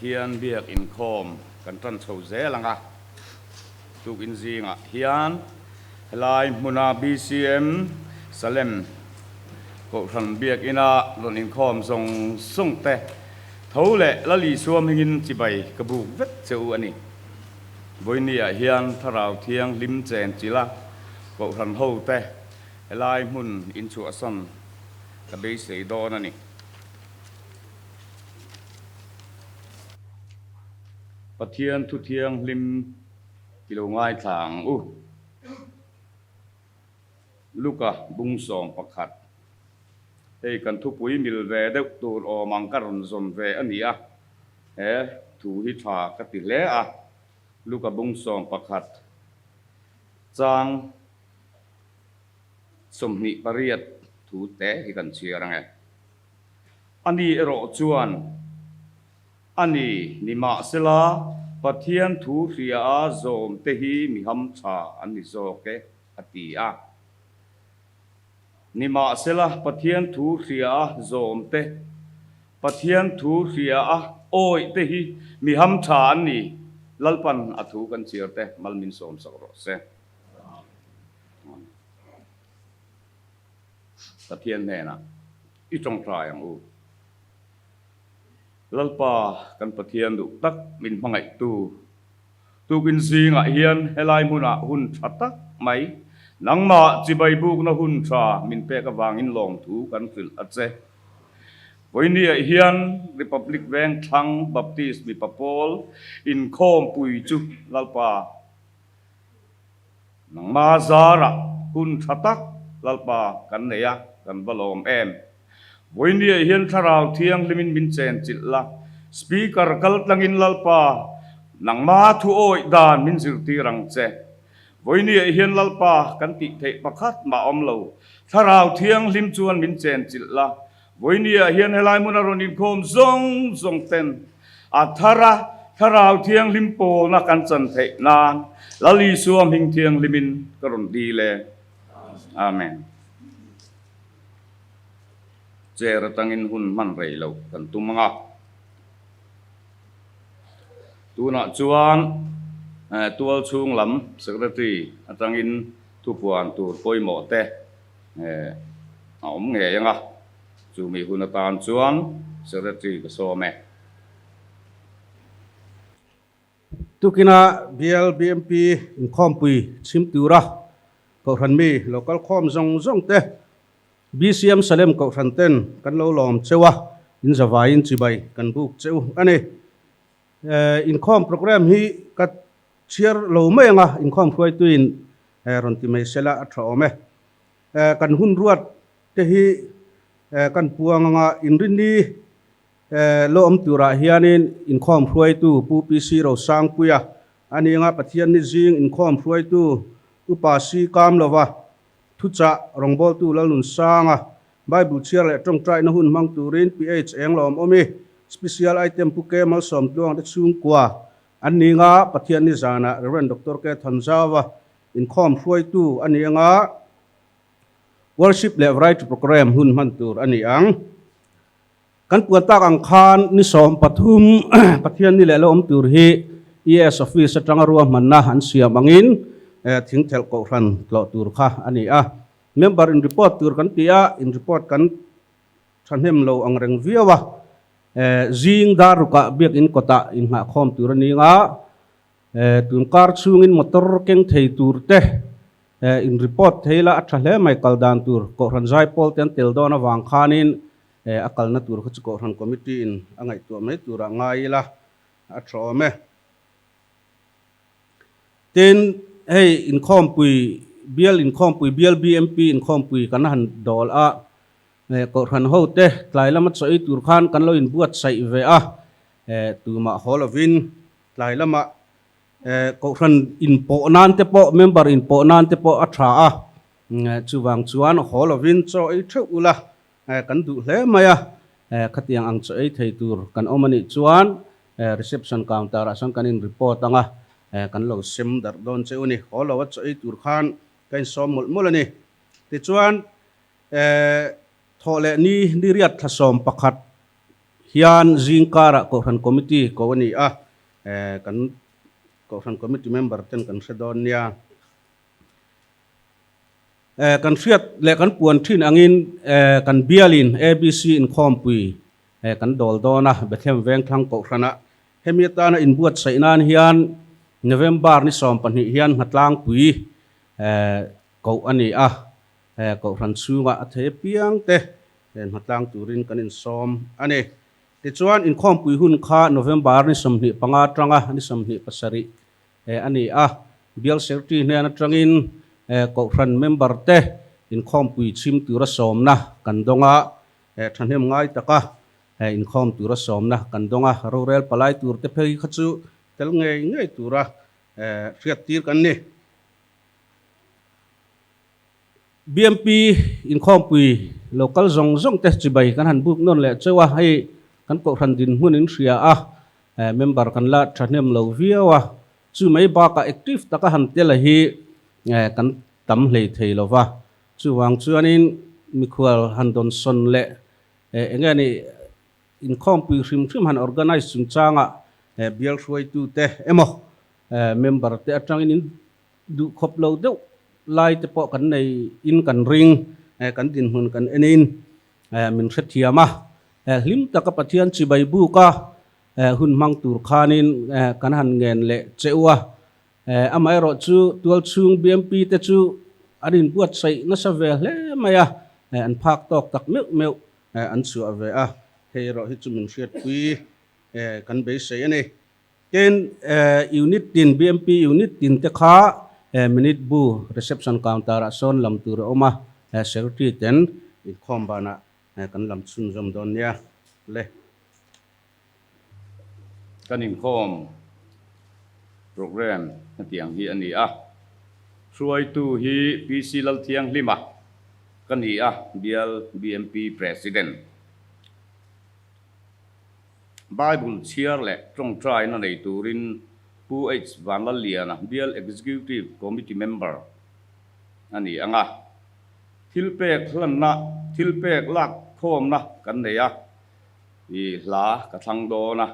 hian biak in khom kan tran chho zelanga tuk in zinga hian helai muna BCM Salem ko ran biak ina lon in khom zong sung te thole lali suam hingin chibai kabu vet cheu ani boinia hian tharau thiang lim chen chila ko ran ho te helai mun in chu asan ka be sei don ani pathian thu thiang lim kilo ngai thang luka bung song pakhat hei kan thu pui mil ve deuh tur o mang karon zon ve ania thu hi tha ka ti hle a luka bung song pakhat chang somni pariat thu te hi kan chiarang ani ero chuan ani nima sela pathian thu ria a zom te hi mi ham tha ani zo ke ati a nima sela pathian thu ria a zom te pathian thu ria a oi te hi mi ham tha ani lalpan athu kan chiar te malmin som sakro se pathian ne na I trong trai ang lalpa kan pathian du tak min mangai tu kin zinga hian helai muna hun thatak mai nangma chibai buk na hun tha min pe ka wangin long thu kan fil ache voinia hian republic bank thang baptist mi papol in khom pui chu lalpa nangma zara hun thatak lalpa kan neya kan balom em voinia hian tharau thiang limin min chen chilla speaker kal tlangin lalpa nangma thu oi dan min zirti rang che voinia hian lalpa kan ti thei pakhat ma om lo tharau thiang lim chuan min chen chilla voinia hian helai mun aron in khom zong ten a tharau thiang lim po na kan chan thei nan lali suam hing thiang limin karon di le amen cher tangin hun man rei lo kan tumanga tuna chuan tual chung lam secretary atangin thu puan tur poimo te om nge yanga chu mi hun atan chuan secretary ka so me tukina BLBMP in khompui chim tura ko ran mi local khom zong te BCM Salem ko ran ten kan lo lom chewa in zawai in chibai kan buk cheu ani in khom program hi kat chiar lo me nga in khom khoi tuin ron ti mai sela atho me kan hun ruat te hi kan puang nga in rinni lo om tura hianin in khom khoi tu pu PC ro sang puya ani nga pathian ni jing in khom khoi tu upa si kam lova thu cha rongbol tu lalun sanga bible chiar le tong trai na hun mang turin PH englom omi special item pu ke mal som tuang de chung kwa ani nga pathian ni zana reverend dr ke thanjawa in khom khoi tu ani nga worship le right program hun man tur ani ang kan puatak ang khan ni som pathum pathian ni le lo om tur hi ES office atanga ruwa manna han siam angin thing thel ko ran lo tur kha ani a member in report tur kan tia in report kan thanhem lo ang reng viawa zing daruka biak in kota in ha khom tur ani nga tun kar chungin motor keng thei tur te in report theila athle mai kaldan tur ko ran jai pol ten tel dona wang khanin akal na tur ko ran committee in angai tu mai tura ngai la atrome ten hey in khom pui bial in khom pui BLBMP in khom pui kan han dol a ko ran ho te tlai lama choi tur khan kan lo in buat sai ve a tu ma holovin tlai lama ko ran in po nan te po member in po nan te po atha a chuwang chuan holovin choi thu ula kan du hle maya khatiang ang choi thei tur kan omani chuan reception counter asan kan in report anga kan lo sim dar don che uni holo wat choi tur khan kan som mol ani ti chuan thole ni riat thasom pakhat hian zingkara ko ran committee ko ani a kan ko ran committee member ten kan sedon nia kan fiat le kan puan thin angin kan bialin abc in khompui kan dol dona bethem veng thang ko rana hemita na in buat sainan hian november ni som pani hian hatlang pui ko ani a ko ran sunga the piang te hatlang turin kan in som ani ti chuan in khompui hun kha november ni som ni panga tranga ni som ni pasari ani a bial secretary ne na trangin ko ran member te in khompui chim tura som na kan donga thanem ngai taka in khom tura som na kan donga rural palai tur te phei khachu tel ngai tura riat tir kan ni BMP in khompui local zong te chibai kan han buk non le chewa hai kan ko ran din hun in ria a member kan la thanem lo viawa chu mai ba ka active taka han tel hi kan tam hlei thei lova chuwang chuanin mikhwal handon son le engani in khompui hrim han organize chung changa bial hruai tu te emo member te atangin in du khop lo deuh lai te po kan nei in kan ring kan din hun kan enin min threthiama hlim taka pathian chi bai bu ka hun mang tur khanin kan han ngen le chewa amai ro chu tual chung BMP te chu arin buat sai na sa ve hle maya an phak tok tak meu an chu ave a hei ro hi chu min hriat pui kan be sei ani ken unit tin BMP unit tin te kha minute bu reception counter a son lam tur oma secretary ten in khom bana kan lam chun jom don nia le kan in khom program na tiang hi ani a hruai tu hi PC lal thiang lima kan hi a bial BMP president Bible cheer le trong try na nei turin pu h van la liana bial executive committee member ani anga thilpek hlan na thilpek lak khom na kan nei a i la ka thlang do na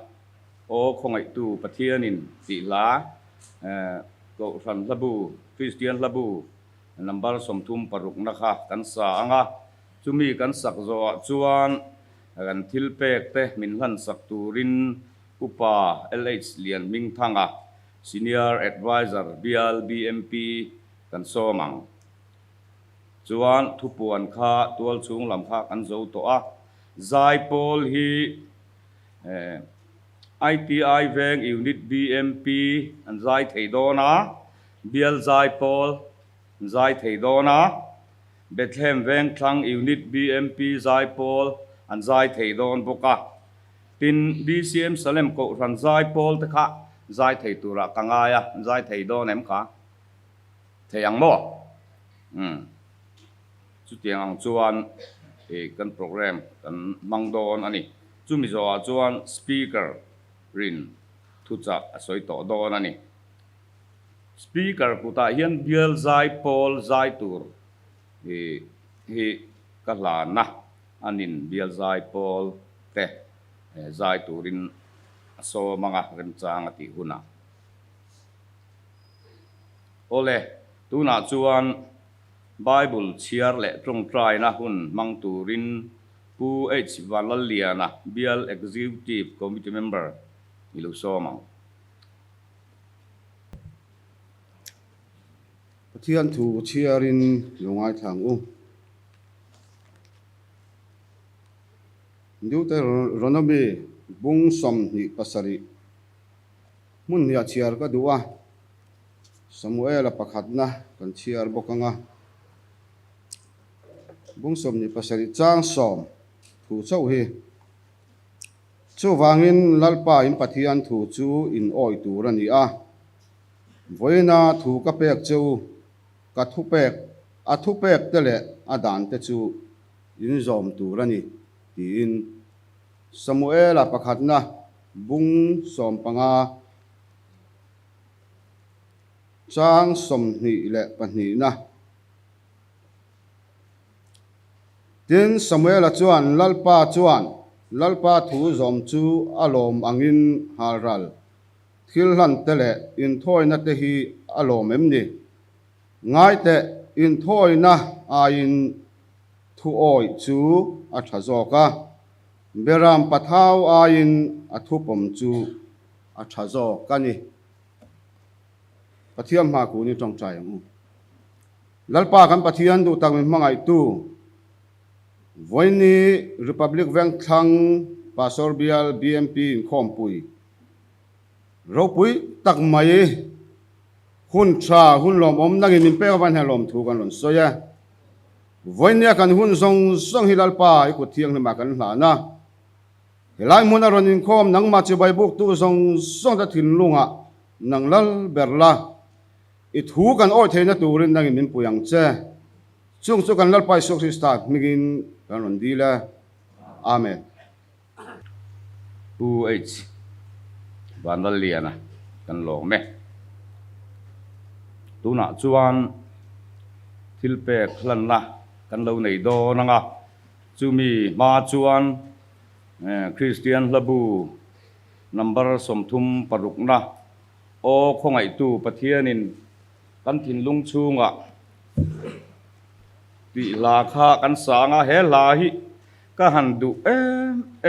o khongai tu pathianin ti la ko ran labu Christian labu number som thum paruk na kha kan sa anga chumi kan sak zo chuan kan thilpek te min hlan sak turin upa LH lian ming thanga senior advisor bial BMP kan somang chuan thupuan kha tual chung lam kha kan zo to a zai pol hi ITI veng unit BMP an zai theidona bial zai pol zai theidona Bethlehem veng thlang unit BMP zai pol an zai theidon boka tin BCM Salem ko ran zai pol te kha zai thei tura kangaya zai theidon em kha theyang mo chu tiang chuan kan program kan mangdon ani chumi zo chuan speaker rin thu cha asoi to don ani speaker puta hian bial zai pol zai tur hi kala na anin bial zai pol te zai turin so mga rem chang ati huna ole tuna chuan Bible chiar le trong try na hun mang turin pu h valaliana bial executive committee member ilu so mang pathian thu chiarin lungai thang Ndiute ronomi bung som ni pasari mun ya chiar ka duwa Samuel pakhatna kan chiar bokanga bung som ni pasari chang som thu chau hi chu wangin lalpa in pathian thu chu in oi tur ani a voina thu ka pek chu ka thu pek a thu pek te le a dan te chu in zom tur ani tin Samuel pakhatna bung som panga chang som ni le pani na tin Samuel chuan lalpa chuan lalpa thu zom chu alom angin halral thil hlan tele in thoi na te hi alom em ni ngai te in thoi na a in thu oi chu a tha zoka beram pathau a in a thu pom chu a tha zo ka ni pathiam ma ku ni tong chai mu lalpa kan pathian du tak mi mangai tu voini republic veng thang pasor bial bmp in khom pui ro pui tak mai hun tra hun lom om nangin in pe van halom thu kan lon soya voini kan hun song song hilalpa i ku thiang ma kan hla na helai mun aron in khom nang ma che bai buk tu song song ta thin lunga nang lal berla i thu kan oi theina turin nangin min puyang che chung chu kan lalpai sok si start migin kan ron dila amen UH Vandal liana kan lo me tuna chuan thilpe khlan la kan lo nei do nanga chumi ma chuan Christian labu number somthum parukna o khongai tu pathianin kan thin lung chunga ti la kha kan sanga he la hi ka han du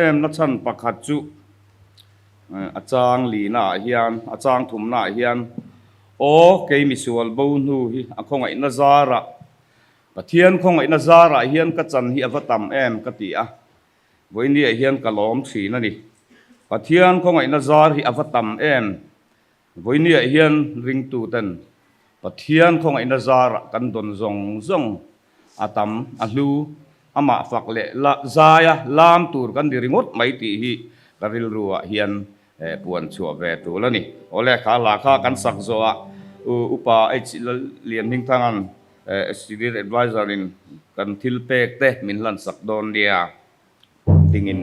em na chan pakhat chu achang li na hian achang thum na hian o ke mi sual bo nu hi a khongai na zara pathian khongai na zara hian ka chan hi avatam em ka ti a voini hian kalom thina ni pathian khongai na zar hi avatam em voini hian ring tu ten pathian khongai na zara kan don zong zong atam alu ama fakle la zaya lam tur kan diringot mai ti hi karil ruwa hian puan chua ve tu lani ole kha la kha kan sak zo a upa h lian hing thangan student advisor in kan thil pek te min lan sak don dia dingin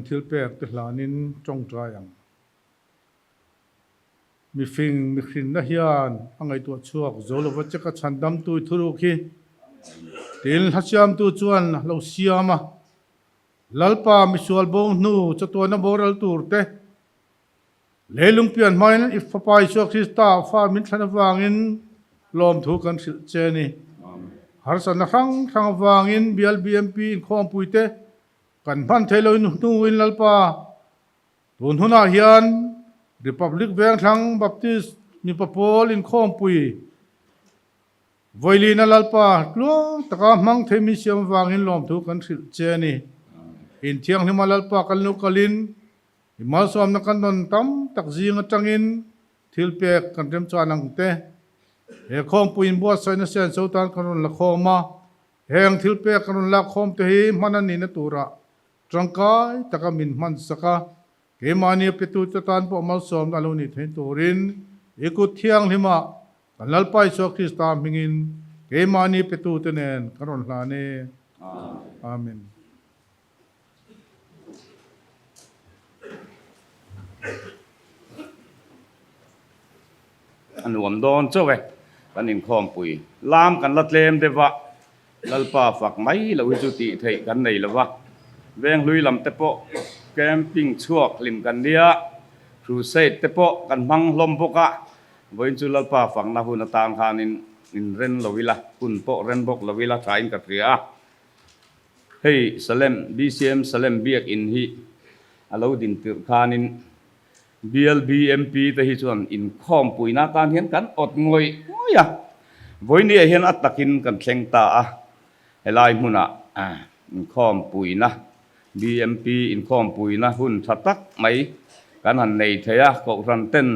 thil pek te hlanin tong tryang mi fing mi khin na hian angai tu chuak zolo wachaka chandam tu thuru khi til hasiam tu chuan lo siama lalpa mi sual bong nu chatona boral turte leilung pian main if papai so krista fa min thana wangin lom thu kan sil cheni har san rang rang wangin BLBMP in khom puite kan ban theloi nu in lalpa tun huna hian Republic Bank thang Baptist mi papol in khom pui voilina lalpa lo taka mang themi siam wangin lom thu kan sil cheni in thiang himalalpa kalnu kalin himal som na kan don tam tak zinga tangin thilpek kan rem chanang te he khom puin bo sai na sen sotan kan la khoma heng thilpek kan la khom te hi manani na tura trangkai taka min man saka ke mani petu tan po mal som na lo ni thein turin ikut thiang hima kan lalpai so krista mingin ke mani petu tenen karon hlane amenอันรวมโดนเจ้าเว้กันอินคอมปุยลามกันละเลมเดวะลัลปาฝักไม้ละวิจุติเทกันในละวะเวงลุยลำเตโปแกมปิ้งชั่วลิมกันเดียครูเซตเตโปกันมังลมปกะวิจุลัลปาฝักนาหุนตามคานินเรนละวิละคุณโปเรนบกละวิละทายกับเรียเฮ้ยสเลมBCMสเลมเบียกอินฮีอาลูดินติคานินBLBMP แต่ที่ส่วนอินคอมปุยนาการเห็นกันอดงอยโอ้ยวันนี้เห็นอัตตะกินกันเชงตาให้ลายมุนะอินคอมปุยนะ BMP อินคอมปุยนะหุ่นชัดตักไหมกันหันในเทียก็รันเต้น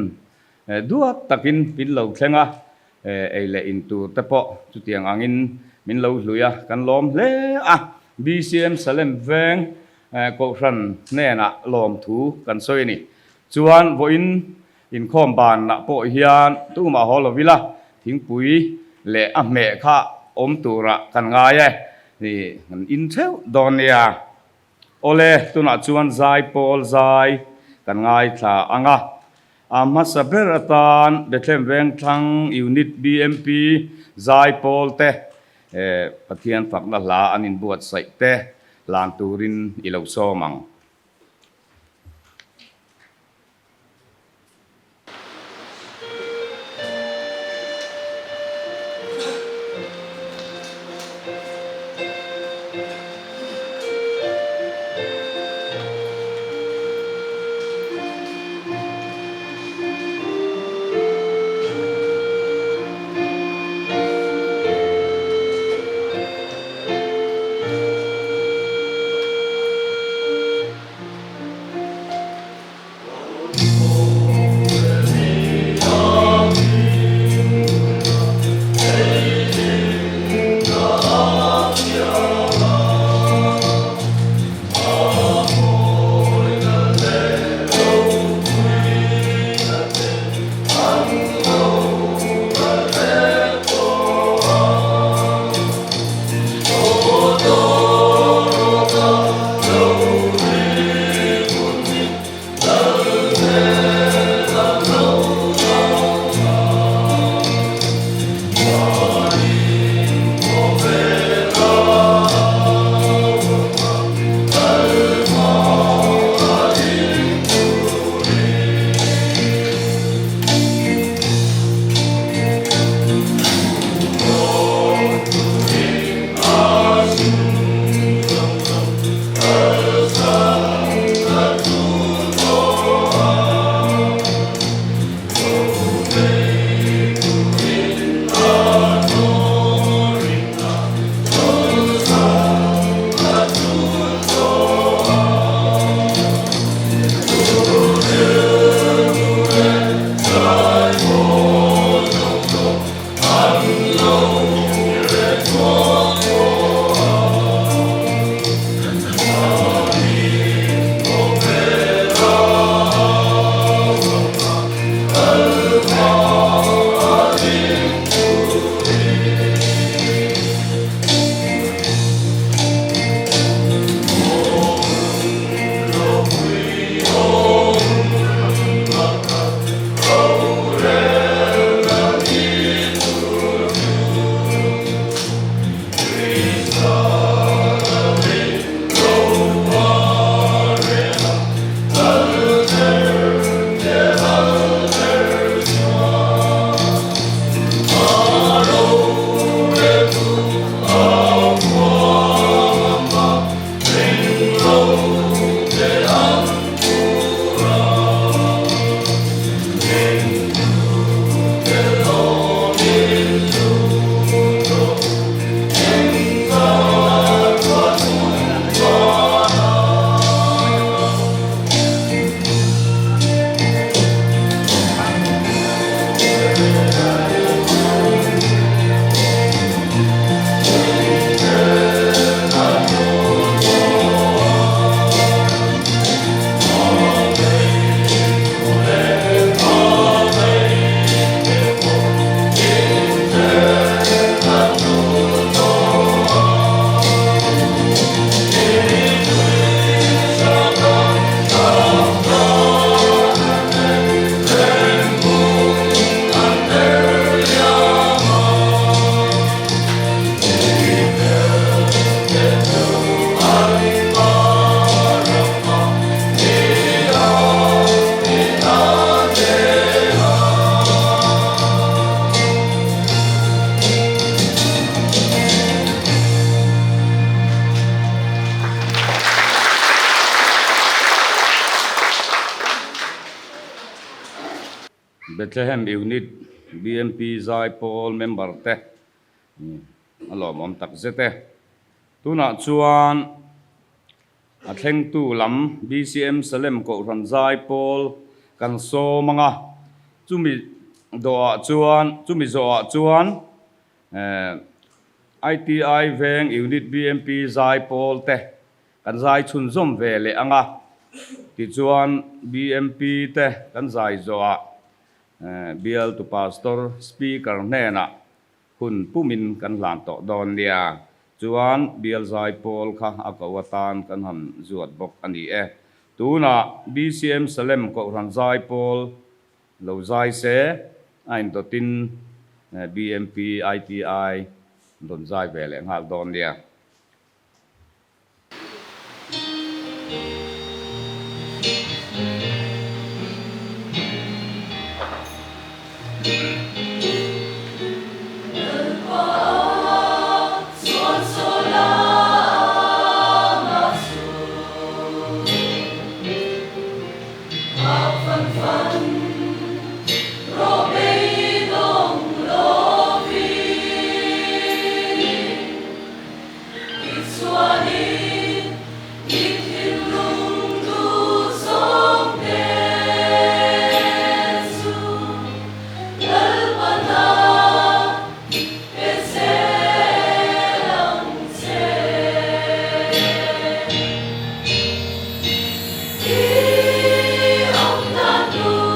ดัวตะกินปินเหล่าเชงไอเล่อินตูเตปะจุดยังอังอินมินเหล่าลุยกันล้อมเล่BCM สเลมแวงก็รันแน่นะล้อมถูกันซอยนี่จวนวอินคอมบานนะโปเฮียนตู้มาฮอลวิละทิ้งปุ๋ยเละเมฆะอมตุระกันง่ายนี่มันอินเทลดอนเนียโอเลตุนัจวนใจปอลใจกันง่ายท่าอ่างมาสเปรตานเบทเลมเวงทังยูนิต BMP ใจปอลเตปะเทียนฝักละลาอันอินบวชใส่เตลานตูรินอิเลวโซมัง Bethlehem Unit BMP Zai Paul member te alom om tak zete tuna chuan a thleng tu lam BCM Salem ko ran Zai Paul kan so manga chumi do chumi zo chuan ITI veng unit BMP Zai Paul te kan zai chun zom ve le anga ti chuan BMP te kan zai zo BL to pastor speaker nena hun pumin kan lan to don nia chuan BL Zai Paul kha akawatan kan ham zuat bok ani tuna BCM Salem ko ran Zai Paul lo zai se ain to tin BMP ITI don zai ve le ngal don nia Ông ta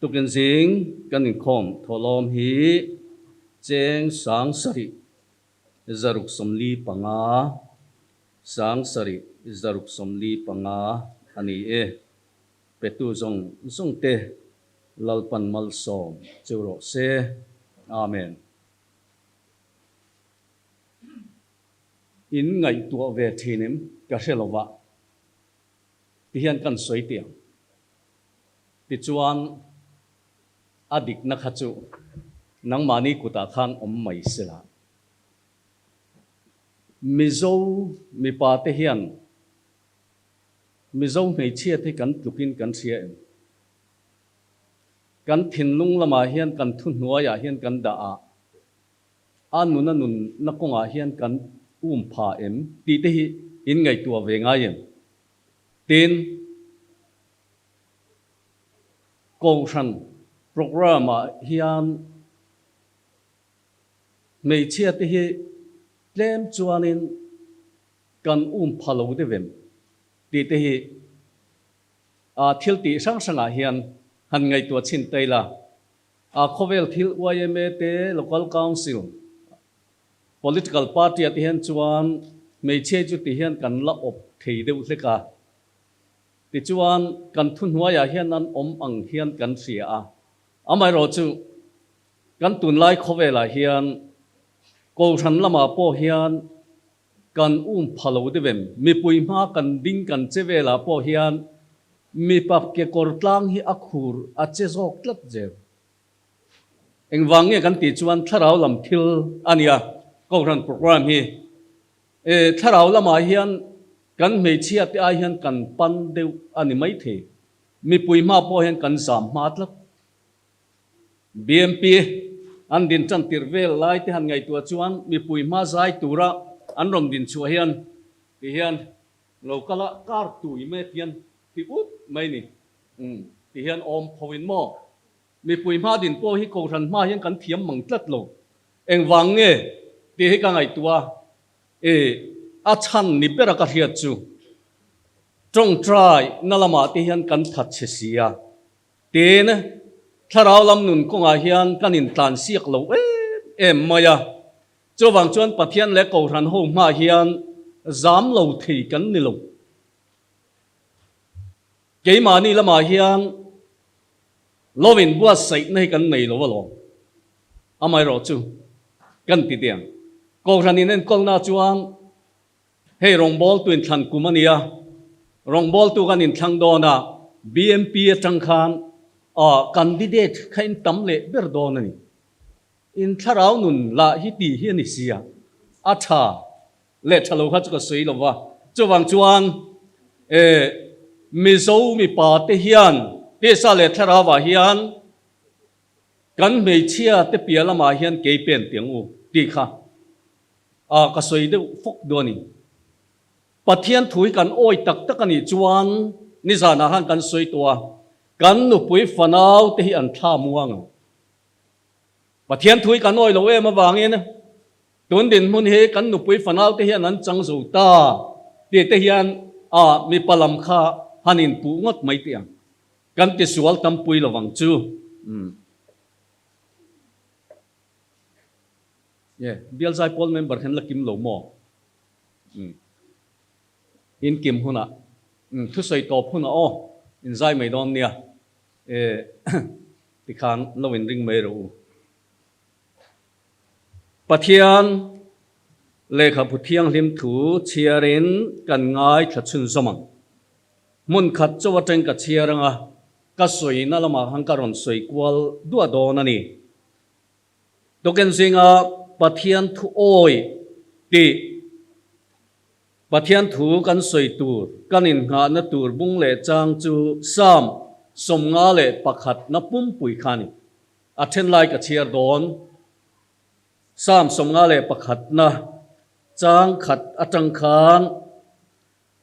tục nhân dính căn hình khom thổ lom hí cheng sáng sari zaruk somli panga sáng sari zaruk somli panga ani e petu zong te lalpan mal som churo se amen in ngai tua ve thinim ka helova ti hian kan soi tiang ti chuan adik na khachu nang mani kuta khan mai sela mizo mi pa te hian mizo nei chia te kan tukin kan sia em kan thin lung lama hian kan thu hnuaya hian kan da a anuna nun na konga hian kan pha em ti te hi in ngai tua ve nga yem tin kongsan program hian mei chia te hi tlem chuanin kan phalo de vem ti te hi thil ti sang sanga hian han ngai tua chin taila khovel thil YMA te local council political party at hian chuan mei chia chu ti hian kan la op thei deuh hleka ti chuan kan thun huaya hian an ang hian kan sia amai ro chu kan tun lai khovela hian ko than lama po hian kan phalo de vem mi puima kan ding kan chevela po hian mi pap ke kortlang hi akhur che zok tlat je engwange kan ti chuan tharau lam thil ania ko than program hi tharau lama hian kan mei chia te a hian kan pan deuh ani mai the mi puima po hian kan sam ma tlak BMP an din chan tirvel lai te han ngai tua chuan mi puima zai tura an rom din chu hian ti hian lokala kar tui me tian ti ut mai ni ti hian phowin mo mi puima din po hi ko ran ma hian kan thiam mang tlat lo engwang nge ti hi ka ngai tua a chan ni pera ka hiat chu trong try nalama ti hian kan that chesia ten tharau lam nun konga hian kanin tlan siak lo maya chowang chuan pathian le ko ran ho ma hian zam lo thei kan ni lo keimani lama hian lovin bua sai nei kan nei lo lo amai ro chu kan ti tiang ko ranin nen kolna chuan hei rongbol tuin thlan kumania rongbol tu kanin thlang dona BMP atang khan candidate khain tamle berdon ani in tharau nun la hi ti hi ni sia a tha le thalo kha chu ka sui lo wa chuwang chuan mi zo mi pa te hian te sa le thara wa hian kan mei chia te piala ma hian ke pen tiang u ti kha ka sui de fok do ni pathian thui kan oi tak tak ani chuan ni za na han kan sui tua kan nu pui fanau te hi an tha muang pathian thui kan oi lo em awangin tun din mun he kan nu pui fanau te hian an chang zo ta te hian mi palam kha hanin pu ngot mai tiang kan ti sual tam pui lo wang chu bial zai pol member hen la kim lo mo in kim huna thu soi to phuna in zai mai don nia ti khan lo in ring mai ro pathian lekha puthiang lim thu chiarin kan ngai thachun zamang mun khat chawateng ka chiaranga ka soi na lama hangkaron soi kwal dua don ani doken singa pathian thu oi ti pathian thu kan soi tur kanin nga na tur bung le chang chu sam som nga le pakhat na pum pui khani athen lai ka chiar don sam som nga le pakhat na chang khat atang khan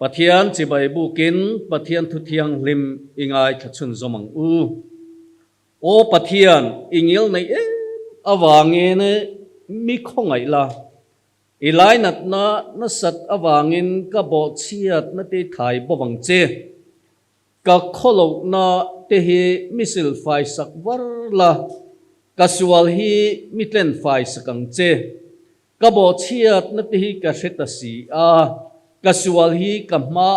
pathian chi bai bukin pathian thu thiang lim ingai thachun zomang o pathian ingil nei awange ne mi khongai la ilai nat na sat awangin ka bo chiat na te thai bowang che ka kholo na te hi misil fai sak war la kasual hi mitlen fai sakang che ka bo chiat na te hi ka seta si kasual hi ka ma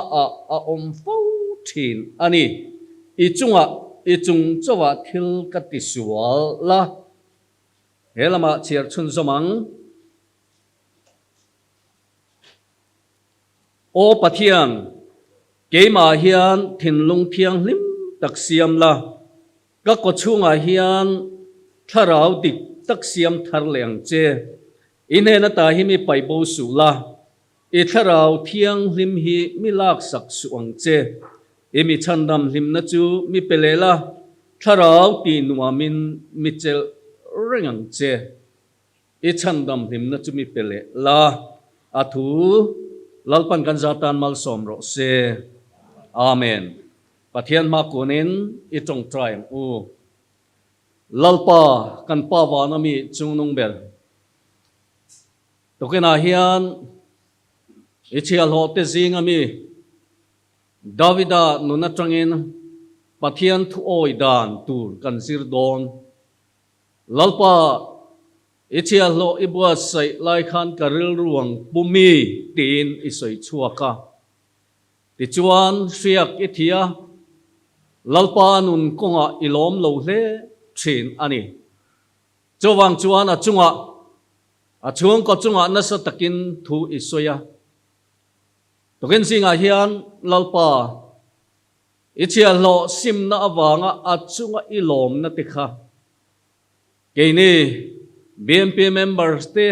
a om fo thin ani ichung chawa thil ka ti sual la helama chiar chun zomang o pathian keima hian thinlung thiang lim tak siam la ka ko chunga hian tharau dik tak siam thar leng che ine na ta hi mi pai bo su la i tharau thiang lim hi mi lak sak suang che imi chandam lim na chu mi pelela tharau ti nuamin mi chel rengang che i chandam lim na chu mi pele la athu lalpan kan zatan mal som ro se amen pathian ma kunin i tong trai lalpa kan pa wa na mi chungnung bel to kena hian i chial ho te zing ami davida nuna tangin pathian thu oi dan tur kan sir don lalpa ichial lo ibua sai lai khan karil ruang pumi tin isoi chuaka ti chuan riak ithia lalpa nun konga ilom lo hle thin ani chowang chuan a chung ko chunga na sa takin thu isoya token singa hian lalpa ichial lo sim na awanga a chunga ilom na tikha keini BMP members te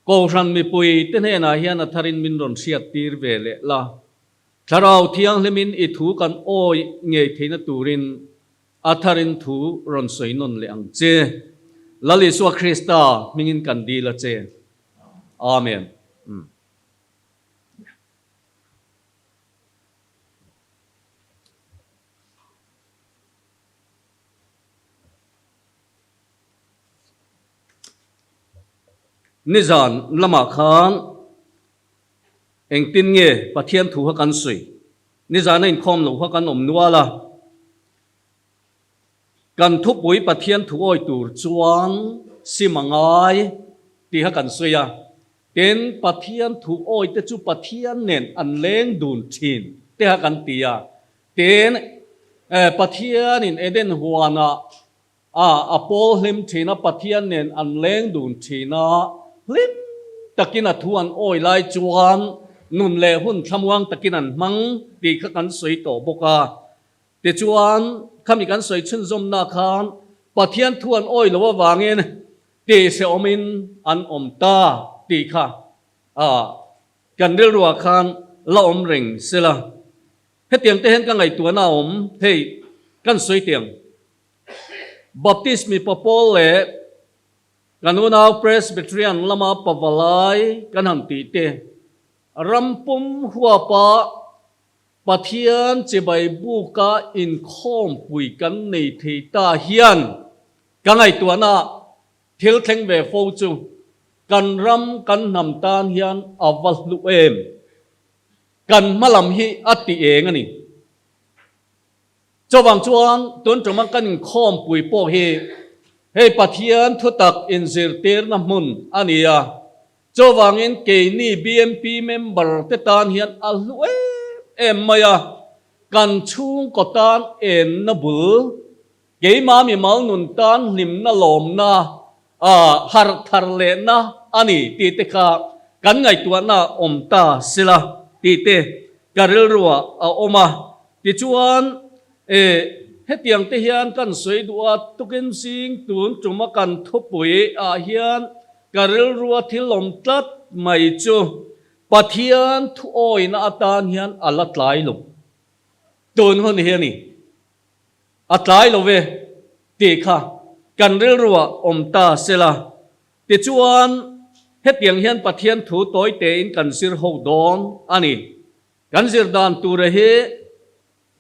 ko ran mi pui te ne na hian a tharin min ron siat tir vele la tharau thiang lemin I thu kan oi nge theina turin a tharin thu ron soinon le ang che lali suwa Krista mingin kan di la che amen nizan lama khan engtin nge pathian thu ha kan sui nizan in khom lo ha kan om nuala kan thu pui pathian thu oi tur chuan simangai ti ha kan suya ten pathian thu oi te chu pathian nen an leng dun thin te ha kan tia ten pathian in eden huana apol hlim thina pathian nen an leng dun thina lim takin a thuan oi lai chuan nun le hun thamuang takin an mang ti kha kan soi to boka te chuan khami kan soi chun zom na khan pathian thuan oi lo wangin ตีเสอมินอันอมตาตีค่ะกันเรียรัวคันละอมเร่งเสละให้เตียงเตเห็นกันไงตัวน่าอมเฮ้กันสวยเตียงบัพติสมีปปอลเล่กันวันเอาเพรสเบตเรียนละมาปวลายกันหันตีเตรำปุ่มหัวปะปะเทียนจะใบบุกาอินคอมปุยกันในเทตาเฮียนกันไงตัวน่าทิลเทงเวโฟจูกันรำกันนำตานเฮียนอวัลลุเอมกันมาลำฮีอัติเองอันนี้เจ้าบางจวนต้นจะมากันข้อมปุยโปเฮให้ปะเทียนทุตักอินเซอร์เตอร์น้ำมุนอันนี้เจ้าบางเงินเกนี่ BMP member เตตานเฮียนอัลลุเอมมายากันชุ่งกตานเอ็นนับุลเกมามีมัลนุนตานลิมนาลมนาฮาร์ทาร์เลนะอันนี้ตีเตค่ะกันไงตัวน่าอมตาสิละตีเตการเรืออมาติจวนเฮตียงเทียนกันสวยดัวตุกินสิงตุนจุมากันทุบปุยเฮียนการเรือที่ลมตัดไม่จูปะเทียนทุโอยนาตานเฮียนอัลลัดไหลลงตุนคนเฮียนี่อัดไหลลงเวตีค่ะกันเรืออมตาเสละติจวนเฮตียงเฮียนปะเทียนถูตัวเตอินกันสิรหกดอนอันนี้กันสิรดานตูระเฮ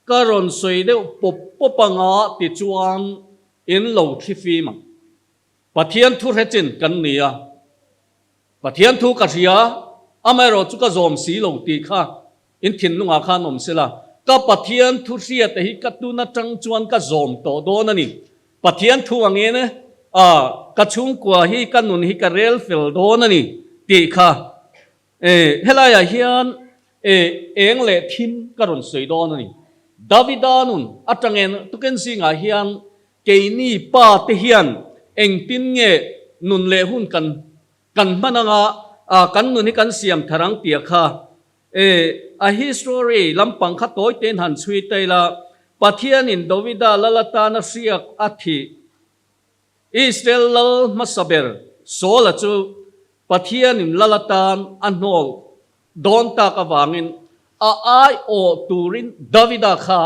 การอนสวยเดียวปปังอาติจวนอินเหลาที่ฟีมังปะเทียนทุเรจินกันเนียปะเทียนทุกัศยาอเมริกาจอมสีเหลาตีค่ะอินทินนุงอาคานอมเสละก็ปะเทียนทุเสียแต่ฮิกัตุนัจังจวนก็จอมโตโดนันนี่ปะเทียนทุวังเงินกัชุงกว่าฮิกันนุนฮิกเรลฟิลโดนันนี่ตีค่ะเฮลายาเฮียนเองเล่ทิมการอนสวยโดนันนี่ดาวิดานุนอัตเงินตุกันสิงาเฮียนเกนี่ป้าเทียนเองตินเงนุนเลหุนกันมันงากันนุนให้กันเสียมทรังเตียค่ะhistory ลำปังขัดโต้เต็นหันสวีเตละปะเทียนินดาวิดาลลตานาเสียกอัฐิอิสราเอลมัสเบรโซลจูปะเทียนินลลตานอันโนลดอนตากวางินโอตูรินดาวิดาค่ะ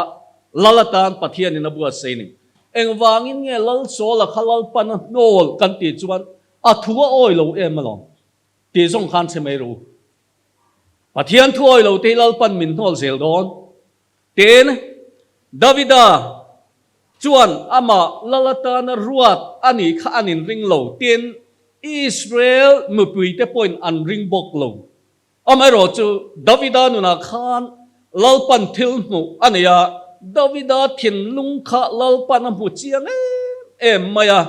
ลลตานปะเทียนินนบัวเซนิเอ็งวางินเงลลโซลขลลปันโนลกันติจวนทัวโอยโลเอมลองตีสงคันเสไม่รู้ปะเทียนทั่วเราตีลลปันมินทอลเซลดอนเตนดาวิดาจวนอามาลลตานรวดอันนี้ข้าอันนินริงโลเตนอิสราเอลมุปุยเตปอยน์อันริงบกโลอามาโรจูดาวิดานุนาคานลลปันทิลมุอันนี้ดาวิดาทินลุงข้าลลปันมุเจียงมายา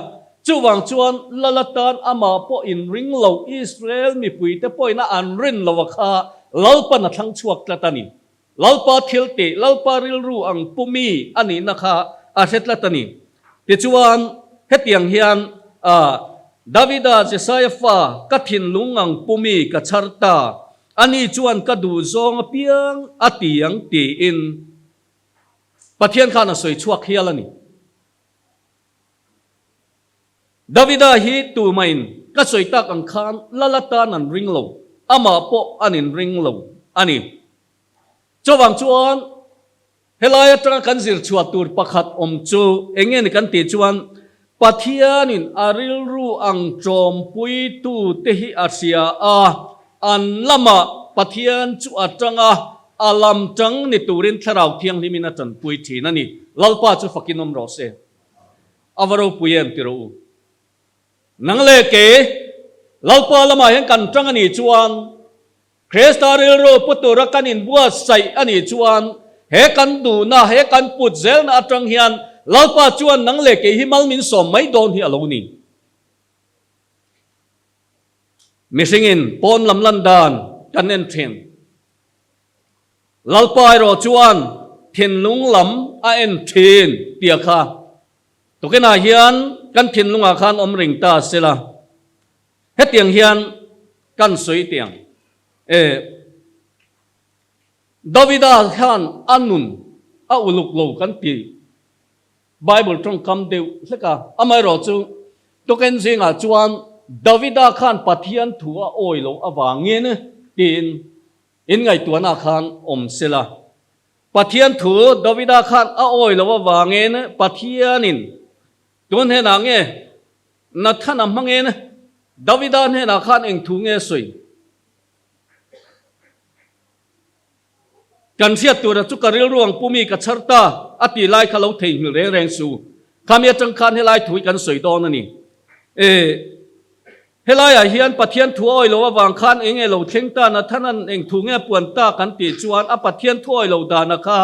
จูวังจวนลลตานอามาปอยน์ริงโลอิสราเอลมุปุยเตปอยน์อันริงโลวะข้าลลปันทั้งชวกละตานีลลปาทิลเตลลปาริลรูอังปุมีอันนี้นะคะอาเซตละตานีติจวนเฮตียงเฮียนดาวิดาเจสายฟ้ากัดหินลุงอังปุมีกัดชาร์ตาอันนี้จวนกัดดูซองเปียงอติยังตีอินปะเทียนข้าน่ะสวยชวกเฮียละนี่ดาวิดาฮีตูไม่นก็สวยตักอังคารละละตานันริงโลอามาโปอันนินริงโลอันนี้จวังจวนเฮลายตระกันสิรชวตูร์ประคัดอมจูเองเงินกันติจวนปัทยานินอาริลรูอังจอมปุยตูเตหิอาเซียอันละมาปัทยานจูอัตรังอาลัมจังนิตูรินทราวเทียงนิมินาจันปุยทีนั่นนี่ลลปาจูฟักินอมรอเซอวารุปุยเอ็มติรูนังเลเกลลปาละมาเห็นกันจังอันนี้จวนคริสตาริลรูปุตุรักันินบัวใส่อันนี้จวนเฮกันดูนะเฮกันปุดเซลนะจังเฮียนลลปาจวนนังเลเกฮิมัลมินสมไม่โดนฮิอโลนีมิสิงินปอนลำลันดานกันเนนเทนลลปาโรจวนเทนลุงลำเอ็นเทนเตียค่ะตุกินาเฮียนกันเทนลุงอาคารอมริงตาเสละเฮเตียงเฮียนกันสวยเตียงดาวิดาขันอันนุนอุลุกโลกันตีไบเบิลตรงคำเดียวเล็กอาไม่รอจู to ken zinga chuan Davida khan pathian thua oilo awangin tin in ngai tuana khan omsela pathian thu Davida khan a oilo awangin pathianin tun he na nge na thana mangen Davida he na khan eng thu nge soi kan sia tura chu karil ruang pumi ka charta ati lai khalo thei hil reng reng su khamia chang khan he lai thui kan soi don ani helai a hian pathian thu oi lo awang khan eng e lo thleng ta na thanan eng thu nge puan ta kan ti chuan a pathian thu oi lo da na kha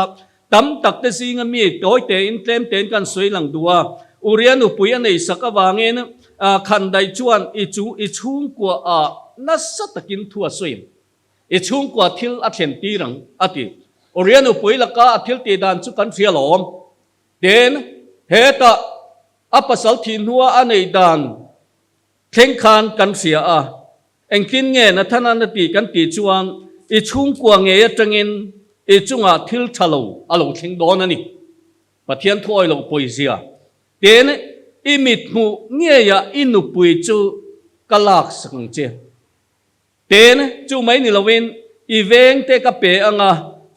tam tak te sing mi toy te in tlem ten kan soi lang duwa urian upui anei sakawangin khan dai chuan i chung kwa a na satakin thu a soim i chung kwa thil a thlen ti rang ati urian upui laka a thil ti dan chu kan fialom den heta apasal thin huwa anei dan thleng khan kan fia a engkin nge na thanan na ti kan ti chuan i chung kwa nge atangin i chunga thil thalo alo thleng don ani pathian thu oi lo poizia ten imit mu nge ya inupui chu kalak sang che ten chu mai ni lovin i veng te ka pe anga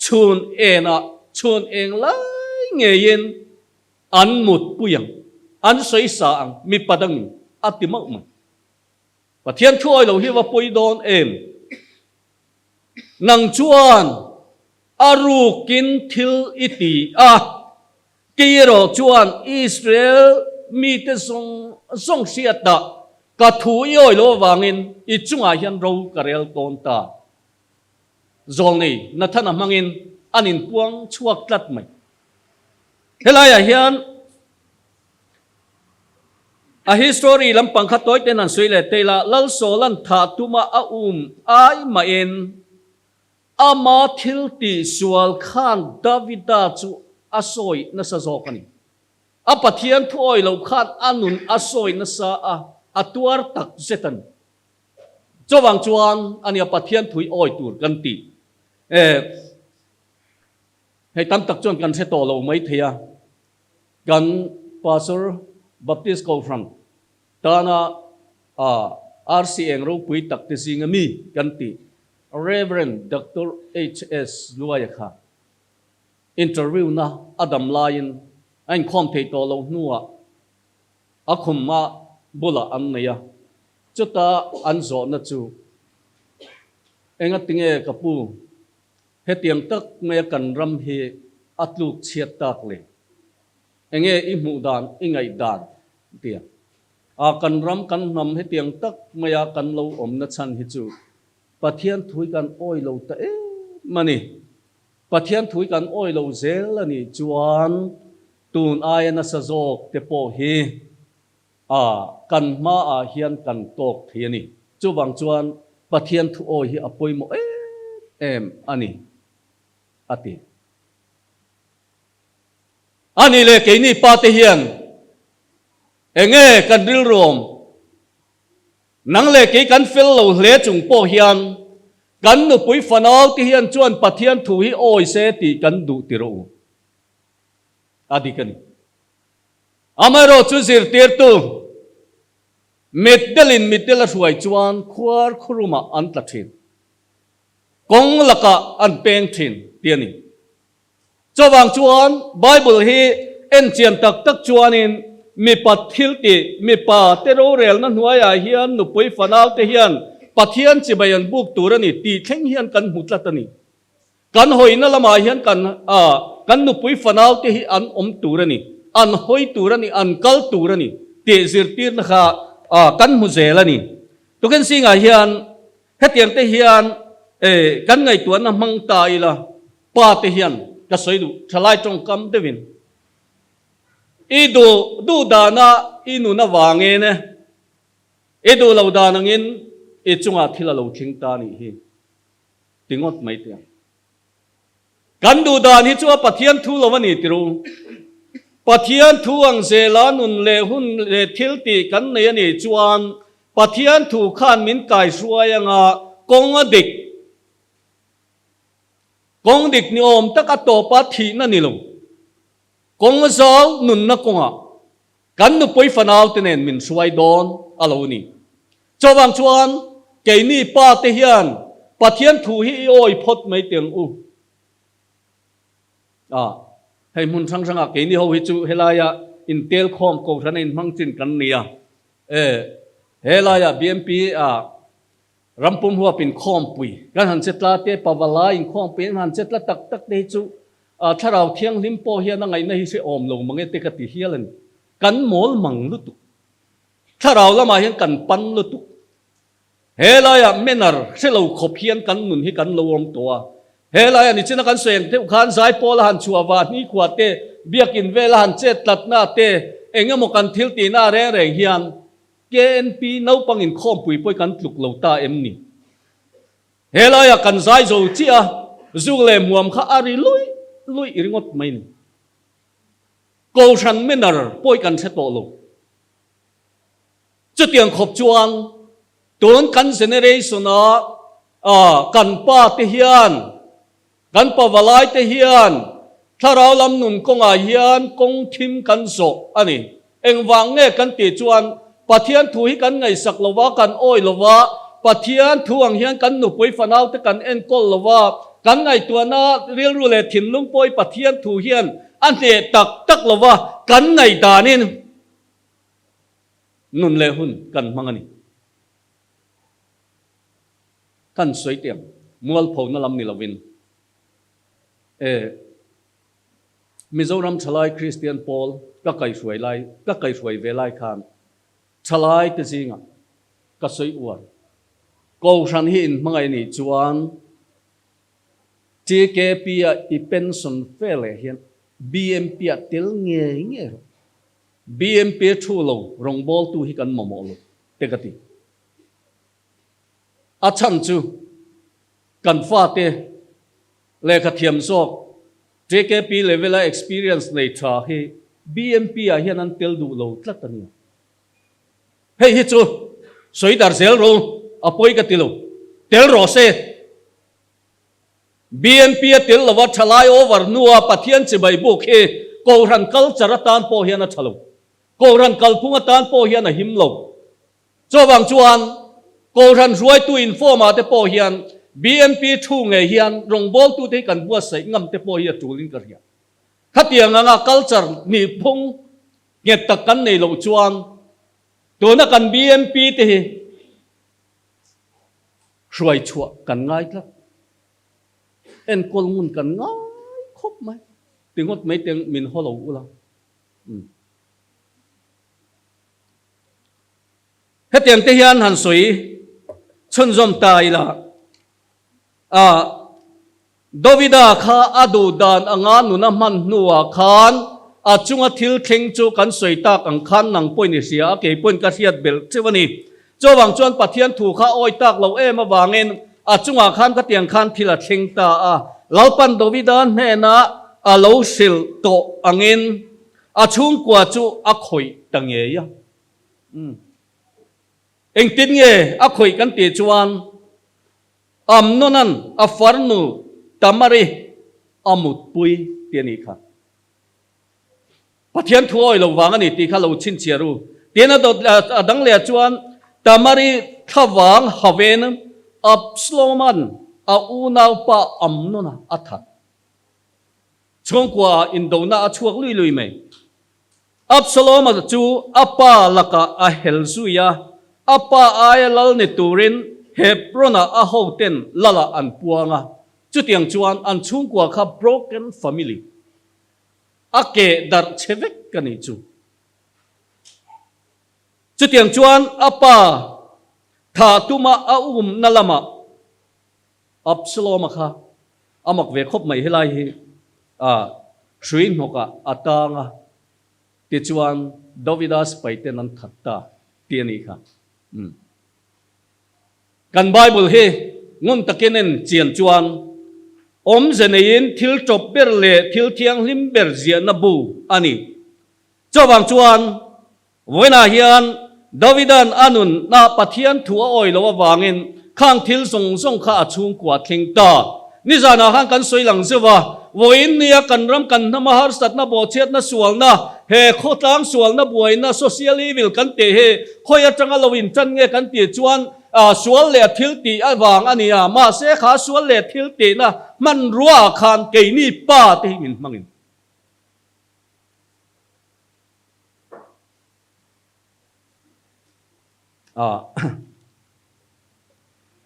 chun eng lai nge yin an mut puyang an soi sa ang mi padang atimak ma pathian thu oi lo hi wa poi don em nang chuan arukin thil iti kiro chuan Israel mi te song siata ka thu oi lo wangin i chunga hian ro karel ton ta zol nei na thana mangin anin puang chuak tlat mai helai a hian a history lampang khatoi ten an soile tela lal solan tha tuma ai ma en ama thil ti sual khan Davida chu asoi na sa zokani a pathian thu oi lo khan anun asoi na sa atuar tak zetan chowang chuan ania pathian thui oi tur kan ti hei tam tak chuan kan se to lo mai theya kan pastor Baptist ko from tana RC engro pui tak te singami kan ti Reverend Dr. H.S. Luayakha interview na Adam Lion anh khom thei to lo nuwa akhum ma bula an neya chuta an zo na chu enga tinge kapu hetiang tak me kan ram hi atluk chiat tak le enge i mu dan ingai dan tia kan ram kan nam hetiang tak maya kan lo om na chan hi chu pathian thui kan oi lo ta mani pathian thui kan oi lo zel ani chuan tun ai na sa jok te po hi kan ma hian kan tok thiani chu bang chuan pathian thu oi hi apoi mo em ani ati ani le ke ni pa te hian enge kan ril rom nang le ke kan fel lo hle chung po hian kan nu pui fanau ti hian chuan pathian thu hi oi se ti kan du ti ro adi kan amaro chu zir tir tu mitdela huai chuan khuar khuruma an tla thin kong laka an peng thin tiani chawang chuan Bible hi en chiam tak tak chuanin mi pathil ti mi pa te ro rel na hnuaya hian nu pui fanau te hian pathian chi bayan buk turani ti thleng hian kan hmutlatani kan hoina lama hian kan nu pui fanau te hi an om turani an hoi turani an kal turani te zirtir na kha kan mu zelani to kan singa hian hetiang te hian kan ngai tuan na mang ta ila pa te hian ka soidu thalai tong kam devin idu du dana inu na wange ne idu lo danangin e chunga thila lo thing ta ni hi tingot mai te kan du dan hi chu pathian thu lo wani tiru pathian thu ang zela nun le hun le thil ti kan nei ani chuan pathian thu khan min kai suayanga kong dik ni om taka to pa thi na ni lo kong zau nun na konga kan nu poi fanau tenen min suai don aloni chawang chuan ke ni pa te hian pathian thu hi oi phot mai teng u hei mun sang sanga ke ni ho hi chu helaya in tel khom ko ran in mang chin kan nia helaya BMP rampum huwa pin khom pui kan han chetla te pawala in khom pin han chetla tak tak te chu tharau thiang lim po hian ngai na hi se om lo mange te ka ti hialan kan mol mang lu tu tharau lama hian kan pan lu tu helaya menar se lo khop hian kan nun hi kan lo om to helaya ni china kan seng te khan zai pol han chuawa ni khwa te biakin vel han che tlat na te engamo kan thil ti na re re hian KNP nau pangin khom pui poi kan tluk lo ta em ni helaya kan zai zo chia zule muam kha ari lui iringot mai ni ko shan menar poi kan se to lo chu tiang khop chuang ton kan generation kan pa te hian kan pa walai te hian tharau lam nun konga hian kong thim kan so ani engwang nge kan ti chuan pathian thu hi kan ngai sak lowa kan oi lowa pathian thu ang hian kan nu poi fanau te kan en kol lowa kan ngai tuana ril ru le thin lung poi pathian thu hian an te tak tak lowa kan ngai danin nun le hun kan mangani kan soi tiang mual pho na lam ni lovin Mizoram chalai Christian Paul ka kai suai ve lai khan chalai te zinga ka soi uar ko ran hi in mangai ni chuan TKP i pension fele hian BMP tel nge BMP thu lo rong bol tu hi kan momo lo te kati a chan chu kan fa te le kha thiam sok TKP level experience nei tha hi BMP hian an tel du lo tlatani hei hi chu soi dar zel ro apoi ka tilo tel ro se BMP tel lawa thalai over nuwa pathian che bai bu khe ko ran culture tan po hian a thalo ko ran kalpunga tan po hian a him lo chawang chuan ko ran ruai tu informa te po hian BMP thu nge hian rongbol tu te kan bua sai ngam te po hi tulin ka ria khatiang nga culture ni phung nge tak kan nei lo chuan to na kan BMP te hi ruai chua kan ngai tla en kol mun kan ngai khop mai tingot mai teng min holo ula hetiang te hian han soi chun zom tai la Dovida kha adu dan anga nuna man nuwa khan chunga thil theng chu kan soi tak ang khan nang poi ni sia ke pon ka hiat bel chewani chawang chuan pathian thu kha oi tak lo em awangin chunga khan ka tiang khan thila theng ta lalpan Dovida ne na lo sil to angin chung kwa chu a khoi tange ya eng tin nge a khoi kan ti chuan nonan afarnu tamari amut pui tiani kha pathian thuoi lo wangani ti kha lo chin chiaru tiana do adang le chuan tamari thawang haven Absaloman unau pa amnona atha chongkwa indona achuak lui mai Absalom chu apa laka a helzuya apa ayalal ni turin Hebrona a hoten lala an puanga chu tiang chuan an chungkwa kha broken family ake dar chevek kani chu tiang chuan apa tha tuma a nalama Absalom kha amak ve khop mai helai hi shuin hoka atanga ti chuan Davidas paiten an thatta tiani kha kan Bible he ngun takenen chian chuan zenein thil top ber le thil thiang lim ber zia na bu ani chawang chuan voina hian Davidan anun na pathian thua oi lo wangin khang thil song kha achung kwa theng ta ni zana han kan soi lang zewa voin nia kan ram kan na mahar sat na bo chet na sual na he kho tlang sual na buai na social evil kan te he khoya tanga lowin chan nge kan ti chuan sual le thil ti awang ania ma se kha sual le thil ti na man ruwa khan ke ni pa te min mangin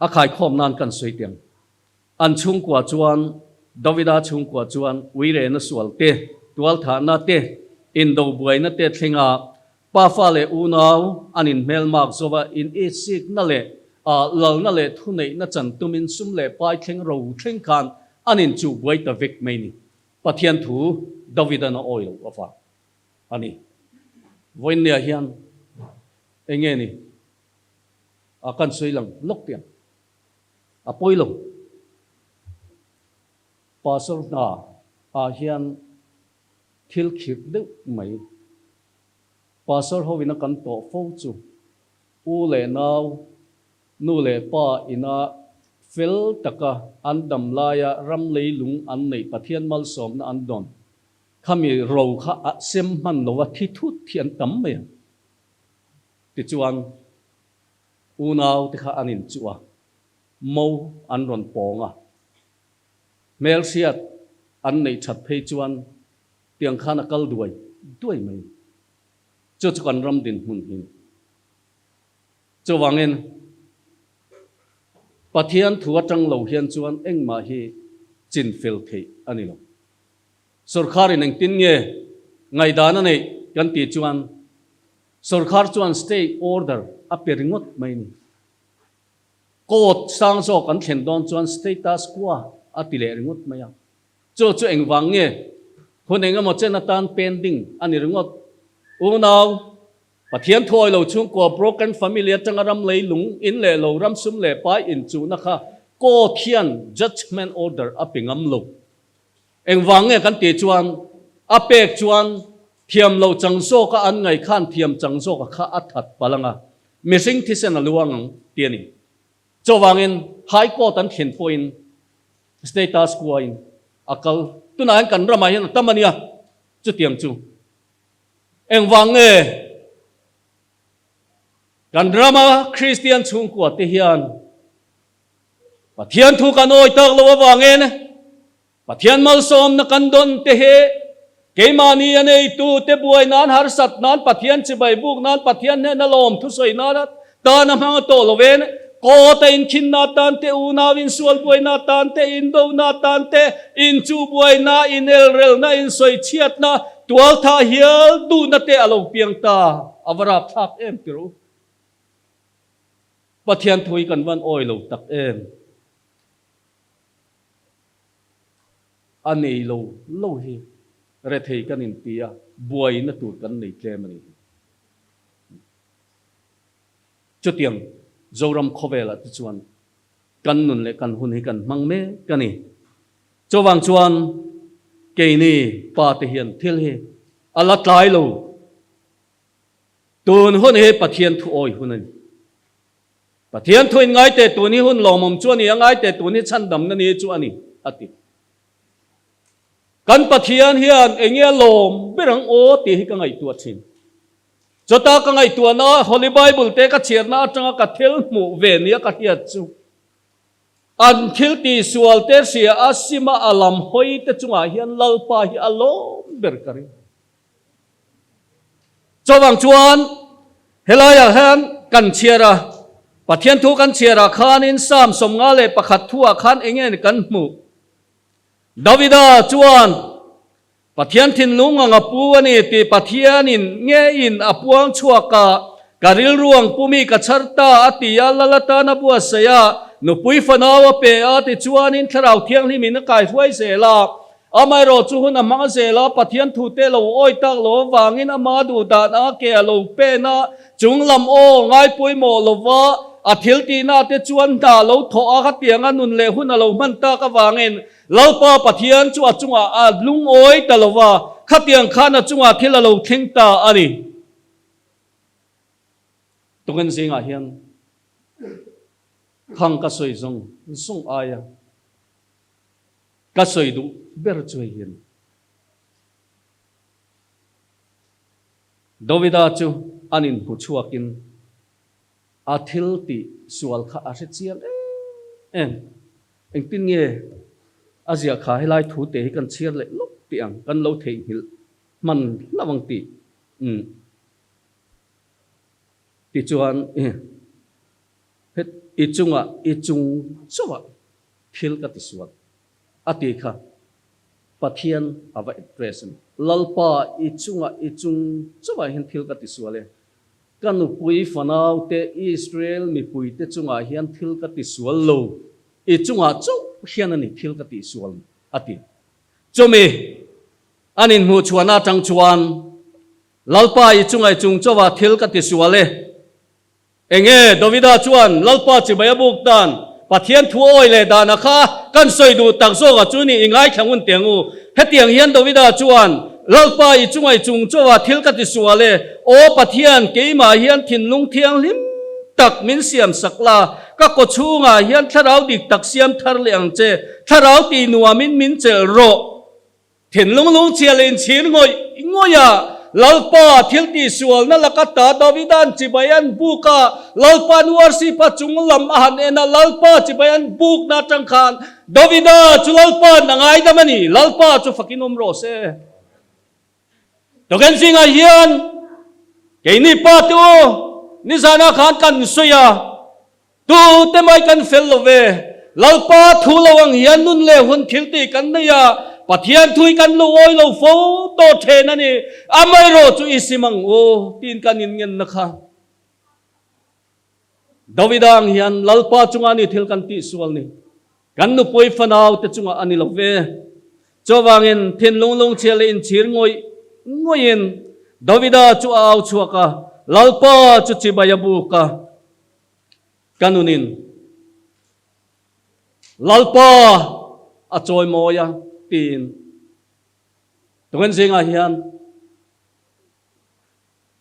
a khai khom nan kan soi tiang an chung kwa chuan Davida chung kwa chuan uire na sual te tual tha na te in do buai na te thinga pa fa le u naw anin mel mak zowa in e sik na le lal na le thu nei na chan tumin sum le pai thleng ro thleng khan anin chu buai ta vek mai ni pathian thu Davida na oil afa ani voin nia hian enge ni akan soi lang lok tiang apoi lo pastor na hian thil khir deuh mai pastor hovina kan to fo chu u le naw nu le pa ina fel taka andam laya ram leilung an nei pathian mal som na an don khami ro kha sem man lo wa thi thut thian tam mai ti chuan u naw ti kha anin chuwa mo an ron ponga mel siat an nei that phei chuan tiang khana kal duai mai chu kan ram din hun hin chu wangin pathian thu atang lo hian chuan engma hi chin fel thei ani lo sarkari nang tin nge ngai dana nei kan ti chuan sarkar chuan stay order a peringot mai ni kot sang so kan thlen don chuan status quo atile ringot maya chu eng wang nge hunenga mo chen atan pending ani ringot unaw pathian thoi lo chung ko broken family atanga leilung in le lo ram sum le pai in chu na kha ko thian judgment order apingam lo eng wang nge kan ti chuan apek chuan thiam lo changso ka an ngai khan thiam changso ka kha athat palanga missing thisen aluang tiani chowangin high court an thlen point status quo in akal tuna an kan rama hian tamania chu tiang chu eng wange kan rama Christian chung ko te hian pathian thu kanoi tak lo wange ne pathian mal som na kan don te he keimani ane tu te buai nan har sat nan pathian chi bai buk nan pathian ne na lom thu soi na ta na ma to lo ven ko ta in khin na tan te u na win sual buai na tan te in do na tan te in chu buai na in el rel na in soi chiat na tual tha hial du na te alo piang ta avara thak em piru pathian thui kan van oi lo tak em anei lo hi re thei kan in tia buai na tu kan nei tlem ani chutiang zoram khovela ti chuan kan nun le kan hun hi kan mangme kani chowang chuan keini pa te hian thil hi ala tlai lo tun hun he pathian thu oi hunan pathian thuin ngai te tuni hun lomom chuan ni ngai te tuni chan dam na ni chu ani ati kan pathian hian enge lom berang o ti hi ka ngai tu chin chota ka ngai tu na holy bible te ka cherna atanga ka thel mu ve nia ka hiat chu an thil ti sual te sia asima alam hoi te chunga hian lalpa hi alom ber kari chawang chuan helaya han kan chiara pathian thu kan chiara khan in sam som nga le pakhat thua khan engen kan mu Davida chuan pathian thin lunga nga pu ani ti pathian in nge in apuang chuaka karil ruang pumi ka charta atia lalata na bua saya no pui fanawa pe ati chuan in tharau thiang hi min kai huai zela amai ro chu hun amang zela pathian thu te lo oi tak lo wangin ama du da na ke lo pe na chunglam o ngai pui mo lova athil ti na te chuan da lo tho a ka tianga nun le hun lo man ta ka wangin lalpa pathian chu achunga a lung oi talova khatiang khana chunga thila lo thingta ani tungen singa hian khang ka soi song aya ka soi du ber choi hian Dovida chu anin pu chuakin athil ti sual kha a chial eng tin nge azia kha helai thu te kan chiar le lok tiang kan lo thei hil man lawang ti ti chuan het ichung chawa thil ka ti sual ati kha pathian ava present lalpa ichung chawa hin thil ka ti suale kanu pui fanau te Israel mi pui te chunga hian thil ka ti sual lo ichunga chu hian ani thil ka ti sual ati chomi anin mu chuana tang chuan lalpa ichunga chung chawa thil ka ti suale enge Dovida chuan lalpa chi baya buk dan pathian thu oi le dana kha kan soi du tak zo ga chu ni ingai thangun tengu hetiang hian Dovida chuan lalpa ichungai chung chawa thil ka ti suale o pathian keima hian thinlung thiang lim tak min siam sakla ka ko chunga hian tharau dik tak siam thar leang che tharau ti nuwa min chel ro thinlung lung chialin chin ngoya lalpa thil ti sual na lakata Dovidan chibayan buka lalpa nuarsi pa chung lam ahan ena lalpa chibayan buk na tangkhan Dovida chu lalpa nangai damani lalpa chu fakinom ro se Token singa hian kay ni patu ni sana khan kan suya tu te mai kan felove lalpa thulawang hian nun le hun thilti kan naya pathian thui kan lo oi lo fo to the na ni amai ro chu isimang o tin kan in ngen na kha Dovidang hian lalpa chunga ni thil kan ti sual ni kan nu poi fanau te chunga ani love chowangin thin lunglung chele in chir ngoyin Dovida chu au chuaka lalpa chu chibayabu ka kanunin lalpa achoy moya tin tungen singa hian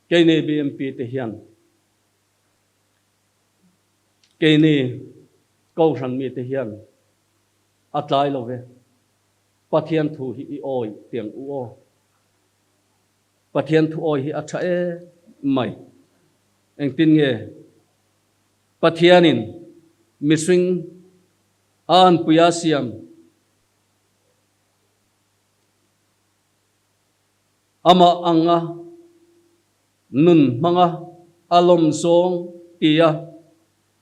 keini BMP te hian keini kausan mi te hian atlai love pathian thu hi oi tiang u pathian thu oi hi acha mai eng tin nge pathianin misring an puyasiam ama anga nun manga alom song tia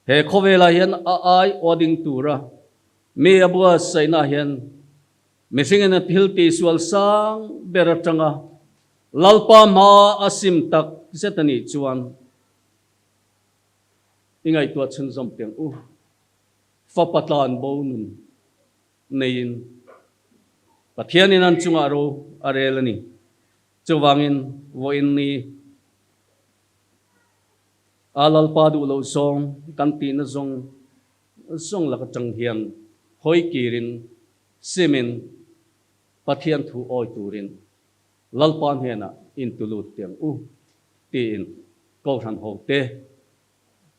he khovela hian ai oding tura me abua saina hian misring na thilti sual sang beratanga lalpa ma asim tak zetani chuan ingai tua chen zom teng fa patlan bo nun nein pathianin an chunga ro arelani chuwangin voin ni alal padu lo song kanti na zong la ka chang hian hoi kirin simin pathian thu oi turin lalpan hena in tulut tiang tin ko than ho te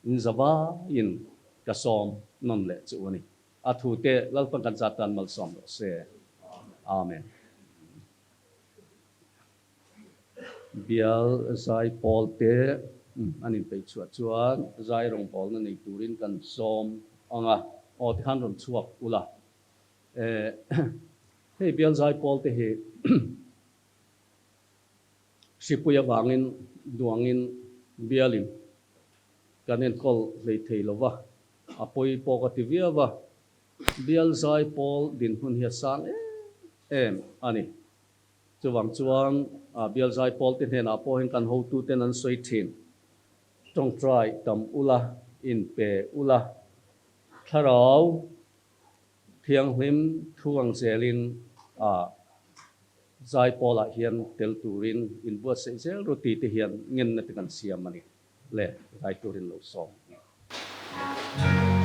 in zawa in kasom non le chuani athu te lalpan kan satan mal som se amen bial zai pol te anin pe chuan zai rong pol na nei turin kan som anga ot khan ron chuak ula hey bial zai pol te he sipuya wangin duangin bialin kanen kol lei thei lova apoi pokativia wa bial zai pol din hun hia sang ani chuang bial zai pol tin hen apo hen kan ho tu ten an soi thin tong try tam ula in pe ula tharau thiang hlim thuang zelin zai pola hian tel turin in bua se zel roti te hian ngin na te kan siam ani le zai turin lo song Hãy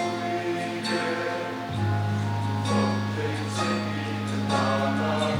subscribe cho kênh Ghiền Mì Gõ để không bỏ lỡ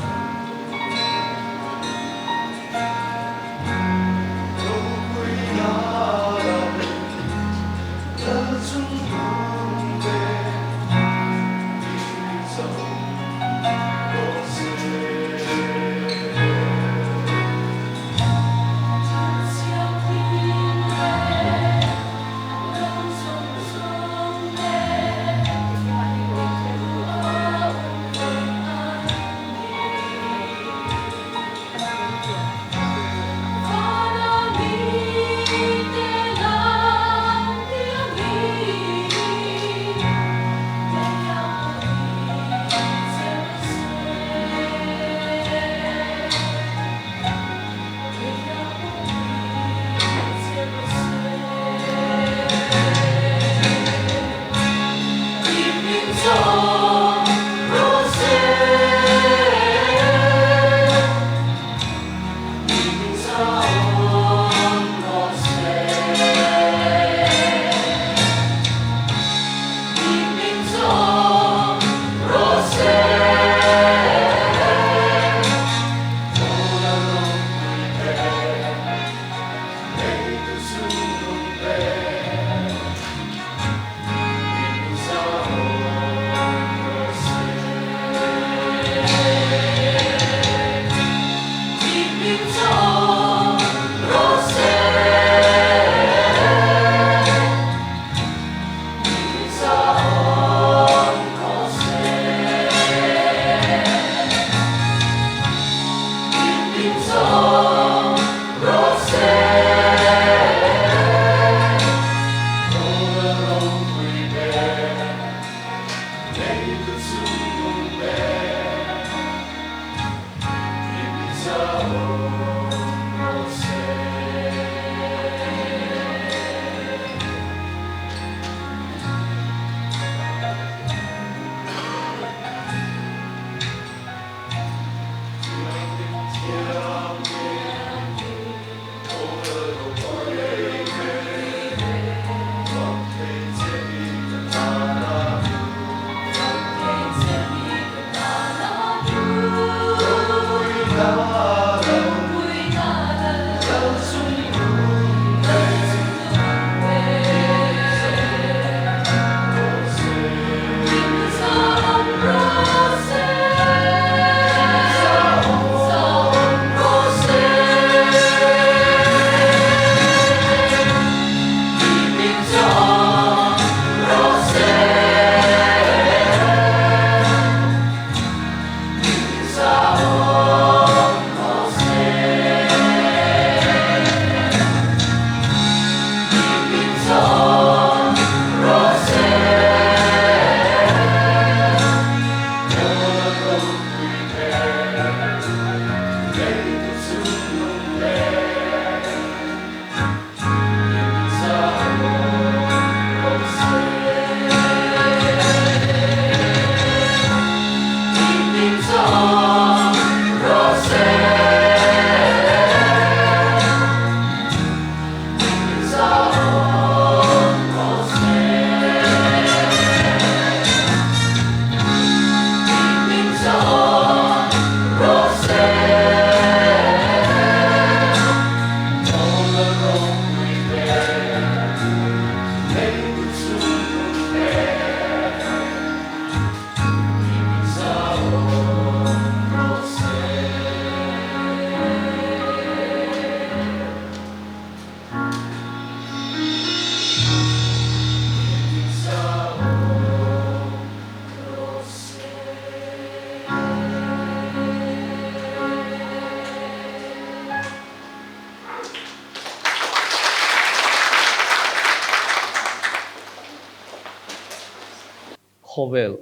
Howell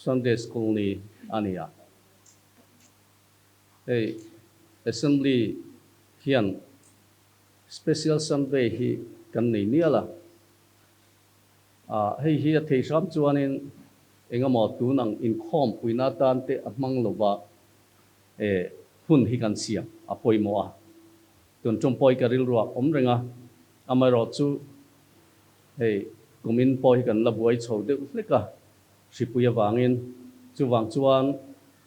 Sunday School ni ania hey assembly hian special Sunday hi kan nei niala hei hi thei sam chuanin engemaw tunang in khom puina tan te amang lova hun hi kan siam apoimo a tun chompoi karil ruak omrenga amaro chu hei kumin poi kan labuai chhode leka sipuya wangin chu wang chuan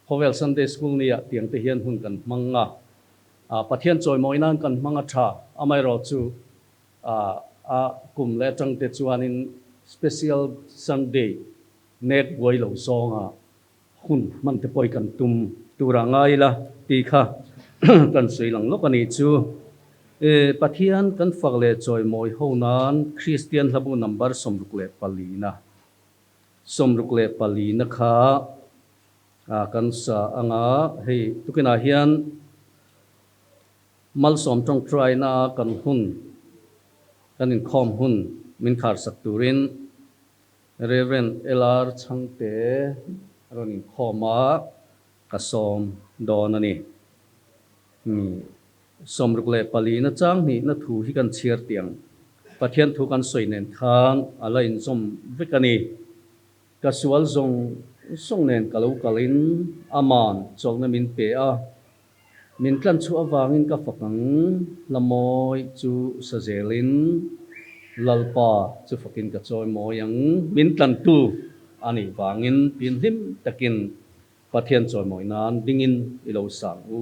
Howell Sunday School nia tiang te hian hun kan manga pathian choi moinan kan manga tha amairo chu kum le tang te chuanin special Sunday nek voi lo songa hun man te poi kan tum turangai la ti kha kan soilang lokani chu pathian kan fakle choi moi honan Christian habu number somrukle palina kha kan sa anga hei tukina hian mal som tong try na kan hun kan in khom hun min khar sak turin Reverend LR changte ronin khoma ka som donani somrukle palina chang ni na thu hi kan chiar tiang pathian thu kan soinen khang alain som vekani kasual zong song nen kalau kalin aman cholna min pe a min tlan chu awangin ka fakang lamoi chu sazelin lalpa chu fakin ka choi moyang min tlan tu ani wangin pin him takin pathian choi moinan dingin ilo sang u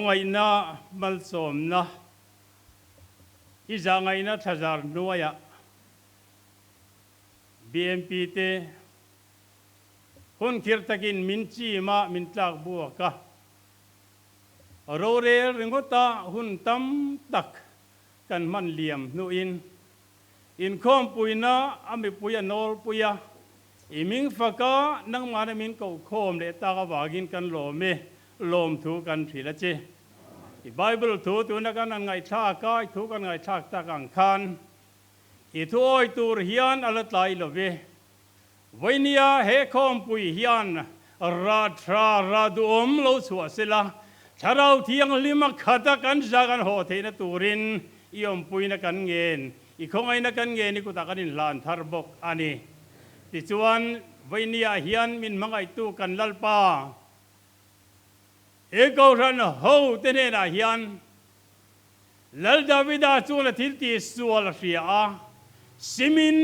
không ai na mal som na iza ngai na thazar nuaya BMP te hun kirtakin minchi ma mintlak buaka rore ringota hun tam tak kan man liam nu in khom puina ami puya nol puya iming faka nang mana min ko khom le ta ka wagin kan lom thu kan thila che i bible thu tu na kan ngai tha ka thu kan ngai thak ta kang khan i thu oi tur hian alat lai lo ve voinia he khom pui hian ra thra ra dum lo chua sela tharau thiang lima khata kan jagan ho theina turin iom puina kan ngen i khongai na kan nge ni ku ta kanin lan thar bok ani ti chuan voinia hian min mangai tu kan lalpa e ko ran ho te ne na hian lal davida chu la thil ti sual ria simin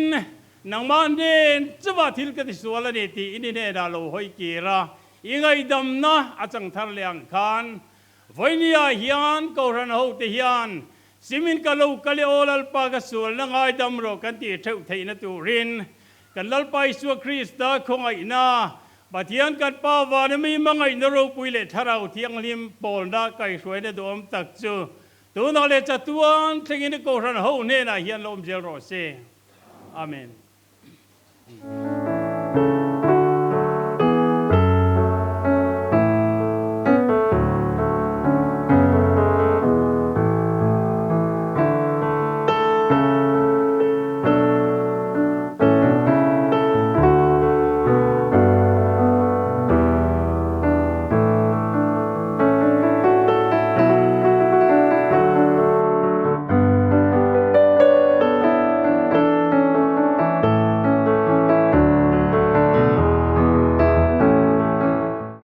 nang man den chuwa thil ka ti sual ani ti ini ne da lo hoi kira ingai dam na achang thar leang khan voinia hian ko ran ho te hian simin ka lo ka le olal pa ka sual na ngai dam ro kan ti theu theina turin kan lalpai su krista khongai na Batian kan pa wa na mi mangai na ro pui le tharau thiang lim pol na kai hruai na dom tak chu tu na le chatuan thengin ko ran ho ne na hian lom jel ro se amen